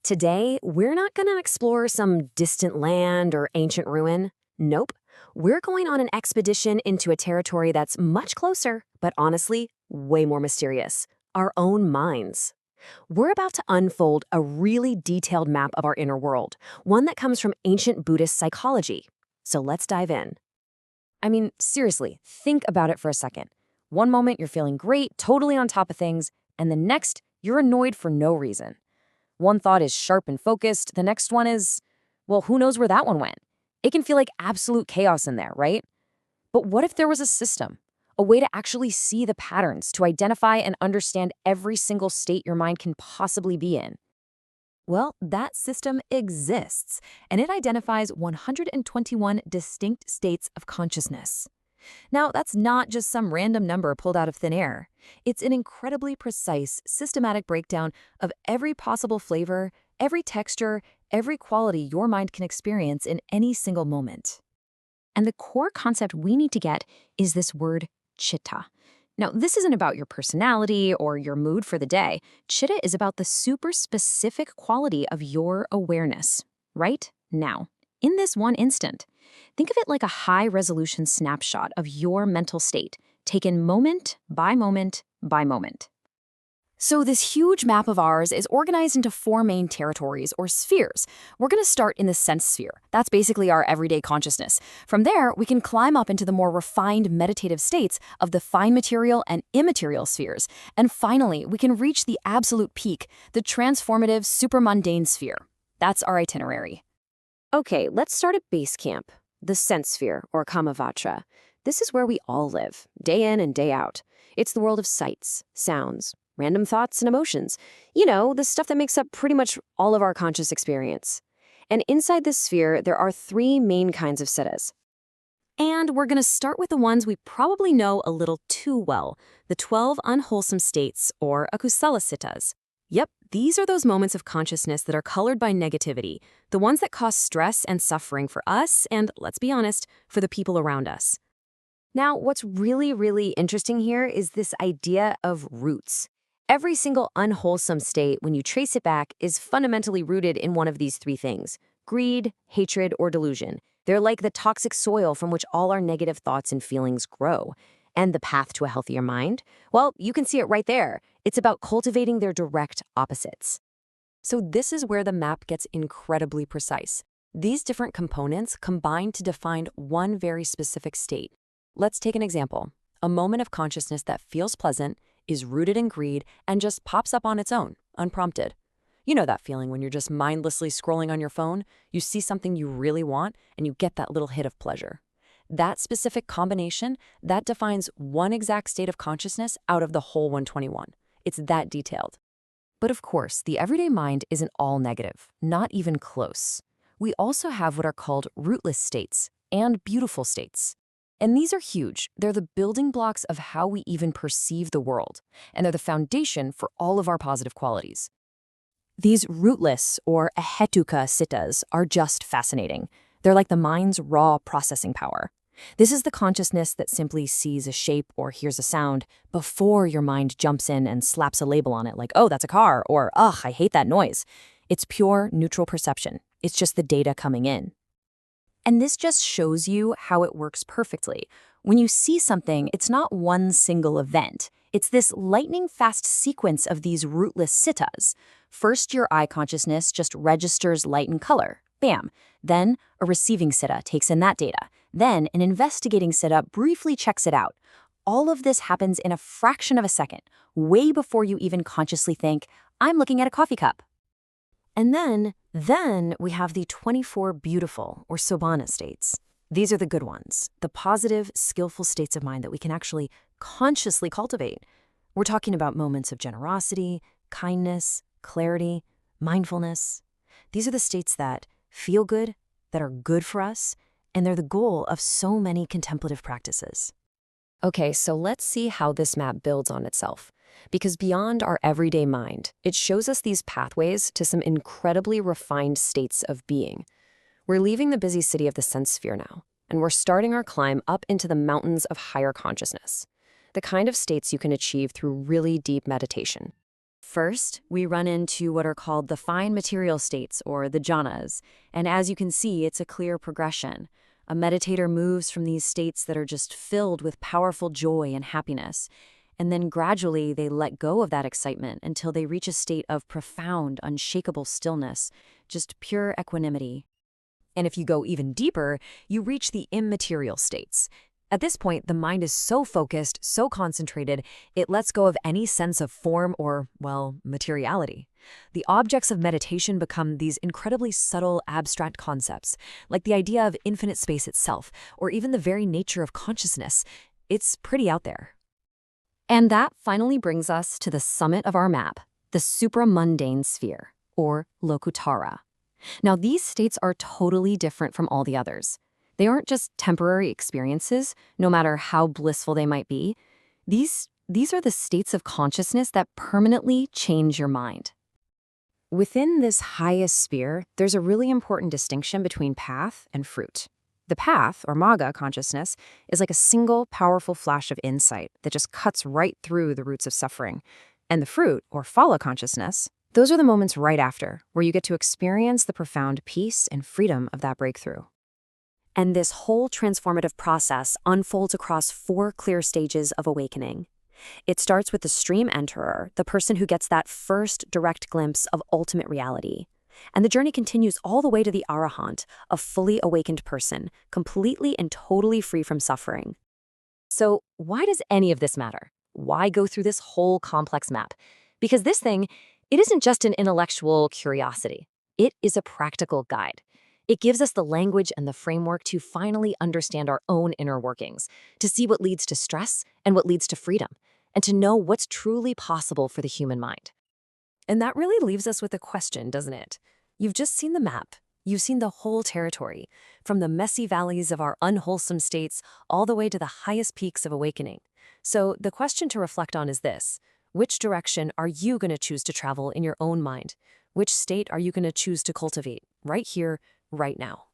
Today, we're not going to explore some distant land or ancient ruin. Nope. We're going on an expedition into a territory that's much closer, but honestly, way more mysterious. Our own minds. We're about to unfold a really detailed map of our inner world, one that comes from ancient Buddhist psychology. So let's dive in. I mean, seriously, think about it for a second. One moment you're feeling great, totally on top of things, and the next, you're annoyed for no reason. One thought is sharp and focused, the next one is, well, who knows where that one went? It can feel like absolute chaos in there, right? But what if there was a system? A way to actually see the patterns, to identify and understand every single state your mind can possibly be in? Well, that system exists, and it identifies 121 distinct states of consciousness. Now, that's not just some random number pulled out of thin air. It's an incredibly precise, systematic breakdown of every possible flavor, every texture, every quality your mind can experience in any single moment. And the core concept we need to get is this word chitta. Now, this isn't about your personality or your mood for the day. Chitta is about the super specific quality of your awareness, right now, in this one instant. Think of it like a high-resolution snapshot of your mental state, taken moment by moment by moment. So this huge map of ours is organized into 4 main territories, or spheres. We're going to start in the sense sphere. That's basically our everyday consciousness. From there, we can climb up into the more refined meditative states of the fine material and immaterial spheres. And finally, we can reach the absolute peak, the transformative supermundane sphere. That's our itinerary. Okay, let's start at base camp, the sense sphere, or Kamavatra. This is where we all live, day in and day out. It's the world of sights, sounds, random thoughts and emotions. You know, the stuff that makes up pretty much all of our conscious experience. And inside this sphere, there are 3 main kinds of siddhas. And we're going to start with the ones we probably know a little too well, the 12 unwholesome states, or akusala siddhas. Yep, these are those moments of consciousness that are colored by negativity, the ones that cause stress and suffering for us and, let's be honest, for the people around us. Now, what's really, really interesting here is this idea of roots. Every single unwholesome state, when you trace it back, is fundamentally rooted in one of these 3 things: greed, hatred, or delusion. They're like the toxic soil from which all our negative thoughts and feelings grow. And the path to a healthier mind? Well, you can see it right there. It's about cultivating their direct opposites. So this is where the map gets incredibly precise. These different components combine to define one very specific state. Let's take an example. A moment of consciousness that feels pleasant, is rooted in greed, and just pops up on its own, unprompted. You know that feeling when you're just mindlessly scrolling on your phone, you see something you really want, and you get that little hit of pleasure. That specific combination, that defines one exact state of consciousness out of the whole 121. It's that detailed. But of course, the everyday mind isn't all negative, not even close. We also have what are called rootless states and beautiful states. And these are huge. They're the building blocks of how we even perceive the world, and they're the foundation for all of our positive qualities. These rootless, or ahetuka siddhas, are just fascinating. They're like the mind's raw processing power. This is the consciousness that simply sees a shape or hears a sound before your mind jumps in and slaps a label on it like, oh, that's a car, or, ugh, I hate that noise. It's pure, neutral perception. It's just the data coming in. And this just shows you how it works perfectly. When you see something, it's not one single event. It's this lightning-fast sequence of these rootless siddhas. First, your eye consciousness just registers light and color. Bam. Then, a receiving siddha takes in that data. Then, an investigating siddha briefly checks it out. All of this happens in a fraction of a second, way before you even consciously think, I'm looking at a coffee cup. And then we have the 24 beautiful, or sobhana states. These are the good ones, the positive, skillful states of mind that we can actually consciously cultivate. We're talking about moments of generosity, kindness, clarity, mindfulness. These are the states that feel good, that are good for us, and they're the goal of so many contemplative practices. Okay, so let's see how this map builds on itself. Because beyond our everyday mind, it shows us these pathways to some incredibly refined states of being. We're leaving the busy city of the sense sphere now, and we're starting our climb up into the mountains of higher consciousness. the kind of states you can achieve through really deep meditation. First, we run into what are called the fine material states, or the jhanas, and as you can see, it's a clear progression. A meditator moves from these states that are just filled with powerful joy and happiness, and then gradually they let go of that excitement until they reach a state of profound, unshakable stillness, just pure equanimity. And if you go even deeper, you reach the immaterial states. At this point, the mind is so focused, so concentrated, it lets go of any sense of form or, well, materiality. The objects of meditation become these incredibly subtle, abstract concepts, like the idea of infinite space itself, or even the very nature of consciousness. It's pretty out there. And that finally brings us to the summit of our map, the supramundane sphere, or Lokutara. Now, these states are totally different from all the others. They aren't just temporary experiences, no matter how blissful they might be. These are the states of consciousness that permanently change your mind. Within this highest sphere, there's a really important distinction between path and fruit. The path, or Magga consciousness, is like a single, powerful flash of insight that just cuts right through the roots of suffering. And the fruit, or Phala consciousness, those are the moments right after, where you get to experience the profound peace and freedom of that breakthrough. And this whole transformative process unfolds across 4 clear stages of awakening. It starts with the stream enterer, the person who gets that first direct glimpse of ultimate reality. And the journey continues all the way to the arahant, a fully awakened person, completely and totally free from suffering. So why does any of this matter? Why go through this whole complex map? Because this thing, it isn't just an intellectual curiosity. It is a practical guide. It gives us the language and the framework to finally understand our own inner workings, to see what leads to stress and what leads to freedom, and to know what's truly possible for the human mind. And that really leaves us with a question, doesn't it? You've just seen the map. You've seen the whole territory, from the messy valleys of our unwholesome states all the way to the highest peaks of awakening. So the question to reflect on is this: which direction are you going to choose to travel in your own mind? Which state are you going to choose to cultivate right here, right now?